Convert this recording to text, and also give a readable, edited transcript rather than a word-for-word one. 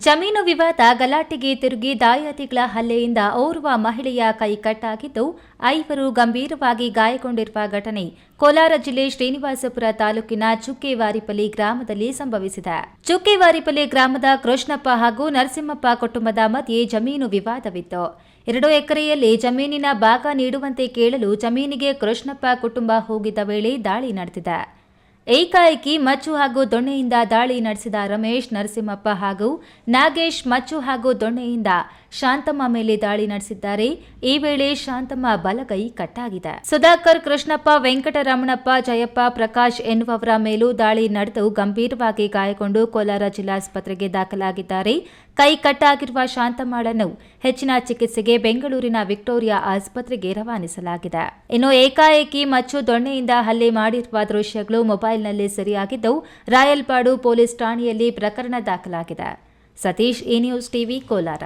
ಜಮೀನು ವಿವಾದ ಗಲಾಟೆಗೆ ತಿರುಗಿ ದಾಯಾದಿಗಳ ಹಲ್ಲೆಯಿಂದ ಓರ್ವ ಮಹಿಳೆಯ ಕೈ ಕಟ್ಟಾಗಿದ್ದು 5 ಗಂಭೀರವಾಗಿ ಗಾಯಗೊಂಡಿರುವ ಘಟನೆ ಕೋಲಾರ ಜಿಲ್ಲೆ ಶ್ರೀನಿವಾಸಪುರ ತಾಲೂಕಿನ ಚುಕ್ಕೆವಾರಿಪಲ್ಲಿ ಗ್ರಾಮದಲ್ಲಿ ಸಂಭವಿಸಿದೆ. ಚುಕ್ಕೆವಾರಿಪಲ್ಲಿ ಗ್ರಾಮದ ಕೃಷ್ಣಪ್ಪ ಹಾಗೂ ನರಸಿಂಹಪ್ಪ ಕುಟುಂಬದ ಮಧ್ಯೆ ಜಮೀನು ವಿವಾದವಿತ್ತು. 2 ಎಕರೆಯಲ್ಲಿ ಜಮೀನಿನ ಭಾಗ ನೀಡುವಂತೆ ಕೇಳಲು ಜಮೀನಿಗೆ ಕೃಷ್ಣಪ್ಪ ಕುಟುಂಬ ಹೋಗಿದ್ದ ವೇಳೆ ದಾಳಿ ನಡೆದಿದೆ. ಏಕಾಏಕಿ ಮಚ್ಚು ಹಾಗೂ ದೊಣ್ಣೆಯಿಂದ ದಾಳಿ ನಡೆಸಿದ ರಮೇಶ್, ನರಸಿಂಹಪ್ಪ ಹಾಗೂ ನಾಗೇಶ್ ಮಚ್ಚು ಹಾಗೂ ದೊಣ್ಣೆಯಿಂದ ಶಾಂತಮ್ಮ ಮೇಲೆ ದಾಳಿ ನಡೆಸಿದ್ದಾರೆ. ಈ ವೇಳೆ ಶಾಂತಮ್ಮ ಬಲಗೈ ಕಟ್ಟಾಗಿದೆ. ಸುಧಾಕರ್, ಕೃಷ್ಣಪ್ಪ, ವೆಂಕಟರಮಣಪ್ಪ, ಜಯಪ್ಪ, ಪ್ರಕಾಶ್ ಎನ್ನುವವರ ಮೇಲೂ ದಾಳಿ ನಡೆದು ಗಂಭೀರವಾಗಿ ಗಾಯಗೊಂಡು ಕೋಲಾರ ಜಿಲ್ಲಾಸ್ಪತ್ರೆಗೆ ದಾಖಲಾಗಿದ್ದಾರೆ. ಕೈ ಕಟ್ಟಾಗಿರುವ ಶಾಂತಮ್ಮಳನ್ನು ಹೆಚ್ಚಿನ ಚಿಕಿತ್ಸೆಗೆ ಬೆಂಗಳೂರಿನ ವಿಕ್ಟೋರಿಯಾ ಆಸ್ಪತ್ರೆಗೆ ರವಾನಿಸಲಾಗಿದೆ. ಇನ್ನು ಏಕಾಏಕಿ ಮಚ್ಚು ದೊಣ್ಣೆಯಿಂದ ಹಲ್ಲೆ ಮಾಡಿರುವ ದೃಶ್ಯಗಳು ಮೊಬೈಲ್ನಲ್ಲಿ ಸೆರೆಯಾಗಿದ್ದು ರಾಯಲ್ಪಾಡು ಪೊಲೀಸ್ ಠಾಣೆಯಲ್ಲಿ ಪ್ರಕರಣ ದಾಖಲಾಗಿದೆ. ಸತೀಶ್, ಈ ನ್ಯೂಸ್ ಟಿವಿ, ಕೋಲಾರ.